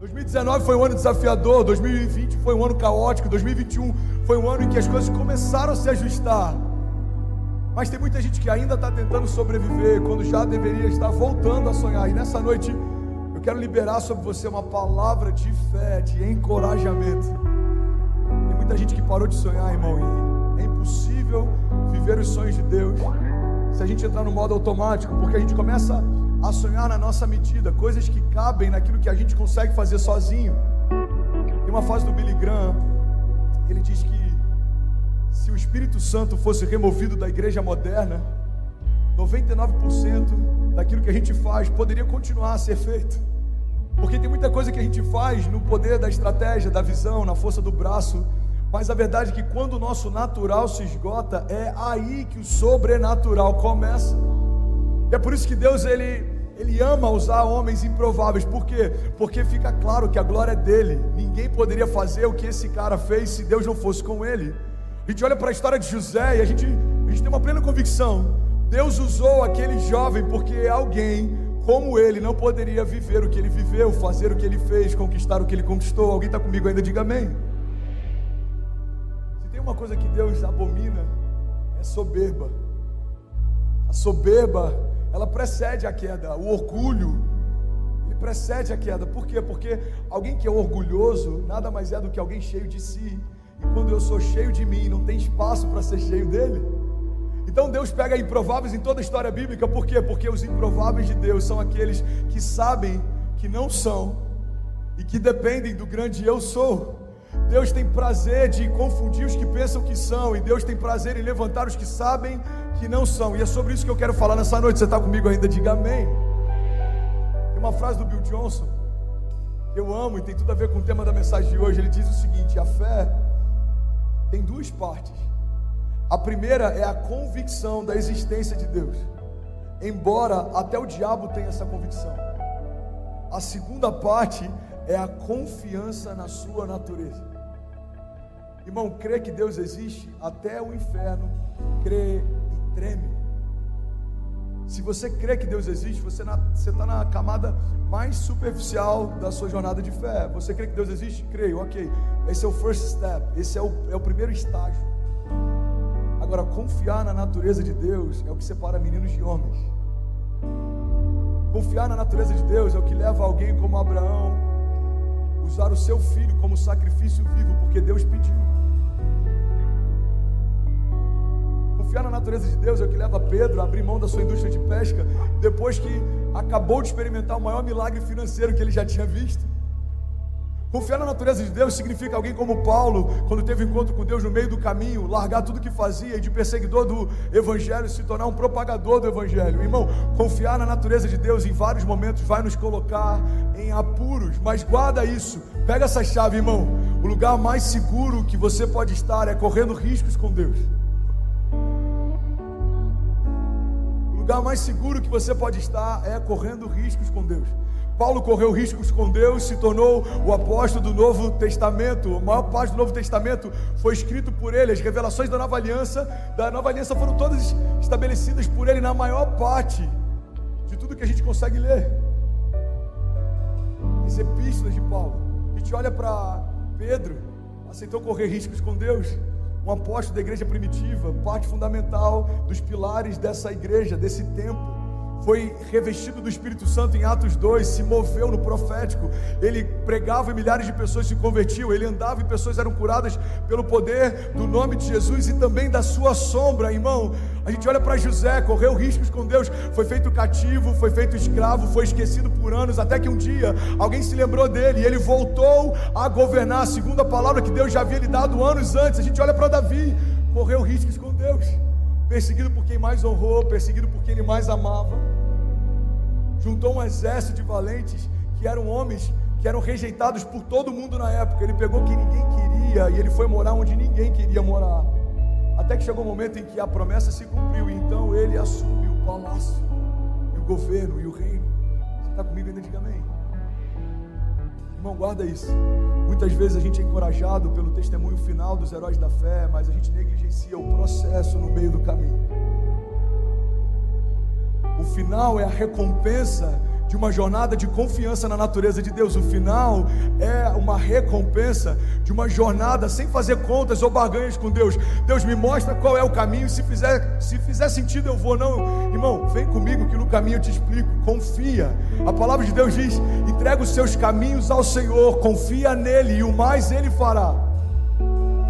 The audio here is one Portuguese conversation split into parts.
2019 foi um ano desafiador, 2020 foi um ano caótico, 2021 foi um ano em que as coisas começaram a se ajustar. Mas tem muita gente que ainda está tentando sobreviver, quando já deveria estar voltando a sonhar. E nessa noite eu quero liberar sobre você uma palavra de fé, de encorajamento. Tem muita gente que parou de sonhar, irmão, e é impossível viver os sonhos de Deus se a gente entrar no modo automático, porque a gente começa a sonhar na nossa medida, coisas que cabem naquilo que a gente consegue fazer sozinho. Tem uma frase do Billy Graham, ele diz que se o Espírito Santo fosse removido da igreja moderna, 99% daquilo que a gente faz poderia continuar a ser feito. Porque tem muita coisa que a gente faz no poder da estratégia, da visão, na força do braço, mas a verdade é que quando o nosso natural se esgota, é aí que o sobrenatural começa. E é por isso que Deus, Ele ama usar homens improváveis. Por quê? Porque fica claro que a glória é dele. Ninguém poderia fazer o que esse cara fez se Deus não fosse com ele. A gente olha para a história de José e a gente tem uma plena convicção. Deus usou aquele jovem porque alguém como ele não poderia viver o que ele viveu, fazer o que ele fez, conquistar o que ele conquistou. Alguém está comigo ainda? Diga amém. Se tem uma coisa que Deus abomina, é soberba. A soberba, ela precede a queda. O orgulho, ele precede a queda. Por quê? Porque alguém que é orgulhoso nada mais é do que alguém cheio de si. E quando eu sou cheio de mim, não tem espaço para ser cheio dele. Então Deus pega improváveis em toda a história bíblica. Por quê? Porque os improváveis de Deus são aqueles que sabem que não são e que dependem do grande eu sou. Deus tem prazer de confundir os que pensam que são, e Deus tem prazer em levantar os que sabem que não são. E é sobre isso que eu quero falar nessa noite. Você está comigo ainda? Diga amém. Tem uma frase do Bill Johnson que eu amo e tem tudo a ver com o tema da mensagem de hoje. Ele diz o seguinte: a fé tem duas partes. A primeira é a convicção da existência de Deus, embora até o diabo tenha essa convicção. A segunda parte é a confiança na sua natureza. Irmão, crer que Deus existe, até o inferno crê e treme. Se você crê que Deus existe, você está na camada mais superficial da sua jornada de fé. Você crê que Deus existe? Creio, ok. Esse é o first step, esse é o primeiro estágio. Agora, confiar na natureza de Deus é o que separa meninos de homens. Confiar na natureza de Deus é o que leva alguém como Abraão usar o seu filho como sacrifício vivo, porque Deus pediu. Confiar na natureza de Deus é o que leva Pedro a abrir mão da sua indústria de pesca, depois que acabou de experimentar o maior milagre financeiro que ele já tinha visto. Confiar na natureza de Deus significa alguém como Paulo, quando teve um encontro com Deus no meio do caminho, largar tudo que fazia e de perseguidor do Evangelho se tornar um propagador do Evangelho. Irmão, confiar na natureza de Deus em vários momentos vai nos colocar em apuros, mas guarda isso, pega essa chave, irmão. O lugar mais seguro que você pode estar é correndo riscos com Deus. O lugar mais seguro que você pode estar é correndo riscos com Deus. Paulo correu riscos com Deus, se tornou o apóstolo do Novo Testamento. A maior parte do Novo Testamento foi escrito por ele. As revelações da Nova Aliança foram todas estabelecidas por ele na maior parte de tudo que a gente consegue ler. As epístolas de Paulo. A gente olha para Pedro, aceitou correr riscos com Deus. Um apóstolo da igreja primitiva, parte fundamental dos pilares dessa igreja, desse tempo. Foi revestido do Espírito Santo em Atos 2, se moveu no profético, ele pregava e milhares de pessoas se convertiam, ele andava e pessoas eram curadas pelo poder do nome de Jesus e também da sua sombra. Irmão, a gente olha para José, correu riscos com Deus, foi feito cativo, foi feito escravo, foi esquecido por anos, até que um dia alguém se lembrou dele e ele voltou a governar, segundo a palavra que Deus já havia lhe dado anos antes. A gente olha para Davi, correu riscos com Deus, perseguido por quem mais honrou, perseguido por quem ele mais amava. Juntou um exército de valentes que eram homens que eram rejeitados por todo mundo na época. Ele pegou quem ninguém queria e ele foi morar onde ninguém queria morar. Até que chegou o momento em que a promessa se cumpriu e então ele assume o palácio, e o governo e o reino. Você está comigo ainda? Diga amém. Irmão, guarda isso. Muitas vezes a gente é encorajado pelo testemunho final dos heróis da fé, mas a gente negligencia o processo no meio do caminho. O final é a recompensa de uma jornada de confiança na natureza de Deus. O final é uma recompensa de uma jornada sem fazer contas ou barganhas com Deus. Deus me mostra qual é o caminho, se fizer sentido eu vou. Não, irmão, vem comigo que no caminho eu te explico. Confia. A palavra de Deus diz: entrega os seus caminhos ao Senhor, confia nele e o mais ele fará.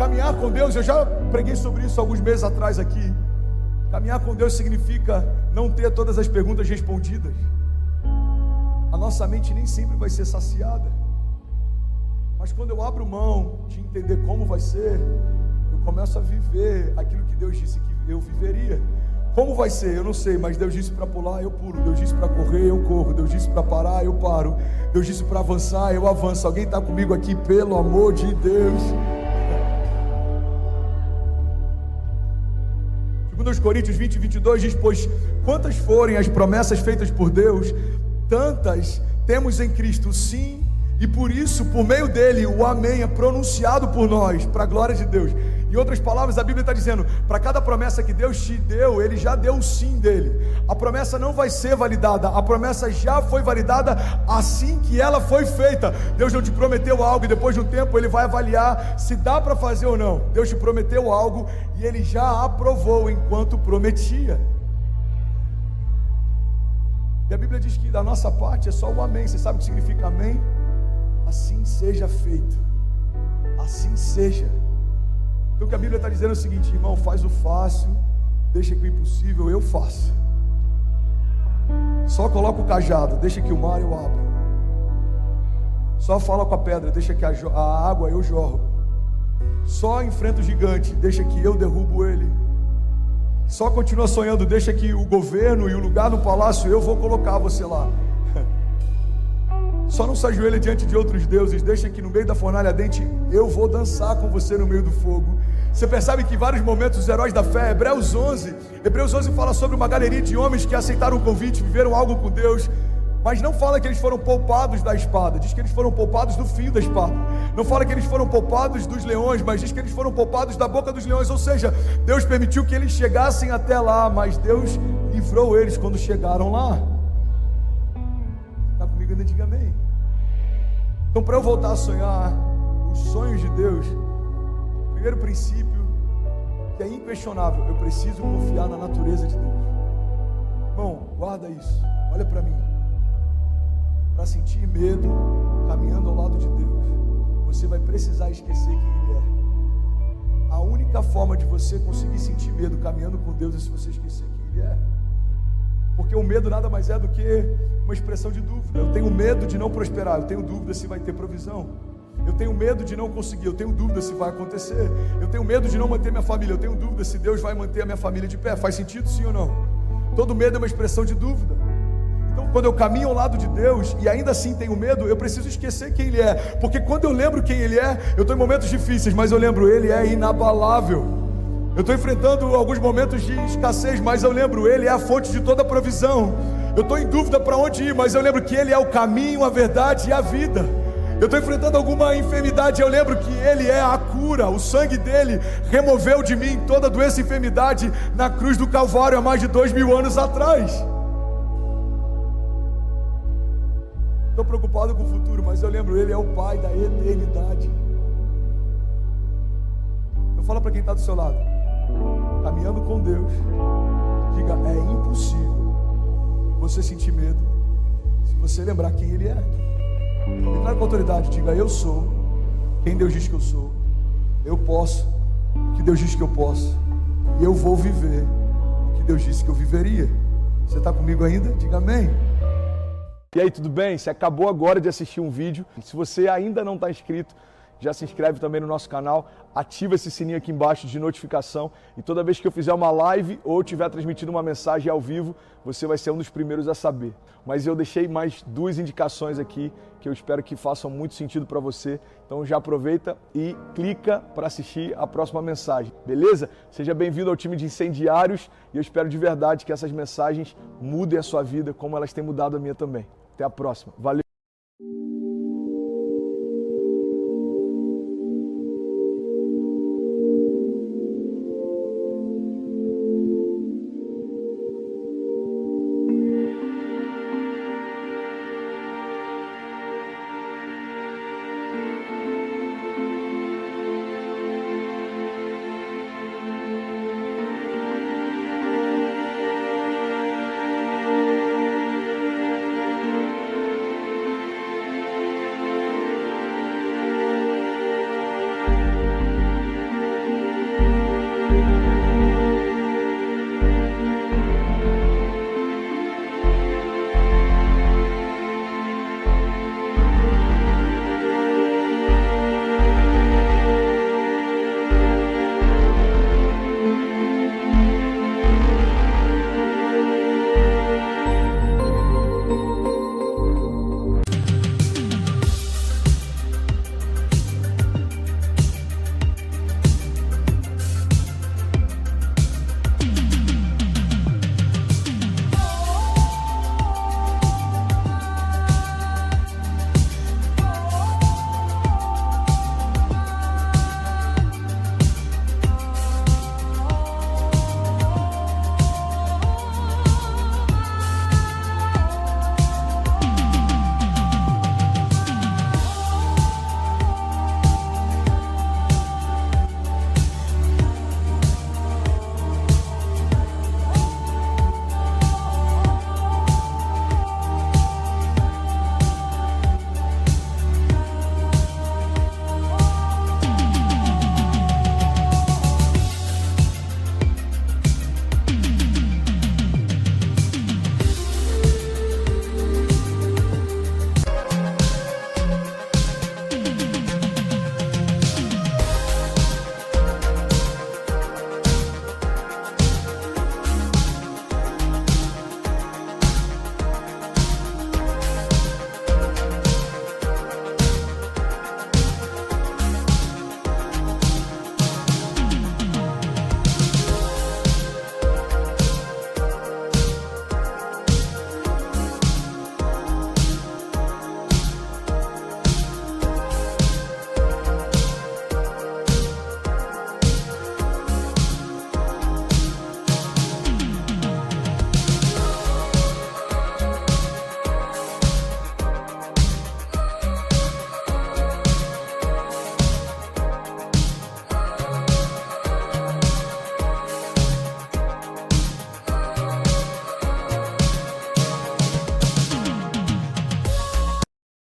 Caminhar com Deus, eu já preguei sobre isso alguns meses atrás aqui. Caminhar com Deus significa não ter todas as perguntas respondidas. A nossa mente nem sempre vai ser saciada, mas quando eu abro mão de entender como vai ser, eu começo a viver aquilo que Deus disse que eu viveria. Como vai ser? Eu não sei, mas Deus disse para pular, eu pulo. Deus disse para correr, eu corro. Deus disse para parar, eu paro. Deus disse para avançar, eu avanço. Alguém está comigo aqui, pelo amor de Deus? 2 Coríntios 20, 22 diz: pois quantas forem as promessas feitas por Deus, tantas temos em Cristo, sim, e por isso, por meio dele, o amém é pronunciado por nós, para a glória de Deus. Em outras palavras, a Bíblia está dizendo, para cada promessa que Deus te deu, ele já deu o sim dele. A promessa não vai ser validada, a promessa já foi validada assim que ela foi feita. Deus não te prometeu algo e depois de um tempo ele vai avaliar se dá para fazer ou não. Deus te prometeu algo e ele já aprovou enquanto prometia. E a Bíblia diz que da nossa parte é só o amém. Você sabe o que significa amém? Assim seja feito, assim seja. Então o que a Bíblia está dizendo é o seguinte: irmão, faz o fácil, deixa que o impossível eu faço. Só coloca o cajado, deixa que o mar eu abro. Só fala com a pedra, deixa que a água eu jorro. Só enfrenta o gigante, deixa que eu derrubo ele. Só continua sonhando, deixa que o governo e o lugar no palácio eu vou colocar você lá. Só não se ajoelha diante de outros deuses, deixa que no meio da fornalha ardente eu vou dançar com você no meio do fogo. Você percebe que em vários momentos os heróis da fé, Hebreus 11 fala sobre uma galeria de homens que aceitaram o convite, viveram algo com Deus, mas não fala que eles foram poupados da espada, diz que eles foram poupados do fio da espada. Não fala que eles foram poupados dos leões, mas diz que eles foram poupados da boca dos leões. Ou seja, Deus permitiu que eles chegassem até lá, mas Deus livrou eles quando chegaram lá. Está comigo ainda? Diga amém. Então, para eu voltar a sonhar os sonhos de Deus, primeiro princípio, que é inquestionável, eu preciso confiar na natureza de Deus. Irmão, guarda isso, olha para mim. Para sentir medo, caminhando ao lado de Deus, você vai precisar esquecer quem Ele é. A única forma de você conseguir sentir medo caminhando com Deus é se você esquecer quem Ele é. Porque o medo nada mais é do que uma expressão de dúvida. Eu tenho medo de não prosperar, eu tenho dúvida se vai ter provisão. Eu tenho medo de não conseguir, eu tenho dúvida se vai acontecer. Eu tenho medo de não manter minha família, eu tenho dúvida se Deus vai manter a minha família de pé. Faz sentido, sim ou não? Todo medo é uma expressão de dúvida. Então, quando eu caminho ao lado de Deus e ainda assim tenho medo, eu preciso esquecer quem Ele é. Porque quando eu lembro quem Ele é, eu estou em momentos difíceis, mas eu lembro, Ele é inabalável. Eu estou enfrentando alguns momentos de escassez, mas eu lembro, Ele é a fonte de toda provisão. Eu estou em dúvida para onde ir, mas eu lembro que Ele é o caminho, a verdade e a vida. Eu estou enfrentando alguma enfermidade, eu lembro que Ele é a cura. O sangue dEle removeu de mim toda doença e enfermidade na cruz do Calvário há mais de 2000 anos atrás. Estou preocupado com o futuro, mas eu lembro, Ele é o Pai da eternidade. Então fala para quem está do seu lado, caminhando com Deus, diga, é impossível você sentir medo se você lembrar quem Ele é. Declare com autoridade, diga, eu sou quem Deus diz que eu sou, eu posso o que Deus diz que eu posso, e eu vou viver o que Deus disse que eu viveria. Você está comigo ainda? Diga amém. E aí, tudo bem? Você acabou agora de assistir um vídeo. Se você ainda não está inscrito, já se inscreve também no nosso canal, ativa esse sininho aqui embaixo de notificação e toda vez que eu fizer uma live ou estiver transmitindo uma mensagem ao vivo, você vai ser um dos primeiros a saber. Mas eu deixei mais 2 indicações aqui que eu espero que façam muito sentido para você. Então já aproveita e clica para assistir a próxima mensagem, beleza? Seja bem-vindo ao time de incendiários e eu espero de verdade que essas mensagens mudem a sua vida como elas têm mudado a minha também. Até a próxima. Valeu!